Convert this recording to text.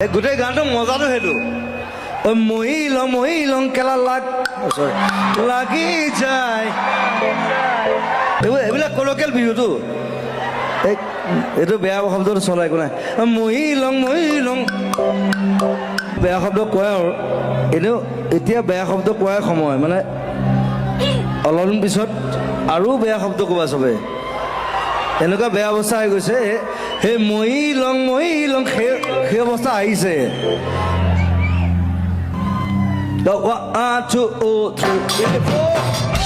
গোটেই গানটো মজাটো সেইটো মহিলং কেলা লাগি যায় এইবিলাক কলকিয়েল বিহুটো এইটো বেয়া শব্দটো চলাই একো নাই মহিলং বেয়া শব্দ কয় আৰু এনেও এতিয়া বেয়া শব্দ কোৱাই সময় মানে অলপদিন পিছত আৰু বেয়া শব্দ ক'বা চবে এনেকুৱা বেয়া অৱস্থা হৈ গৈছে সেই মহিলং সেই অৱস্থা আহিছে 1 2 3 4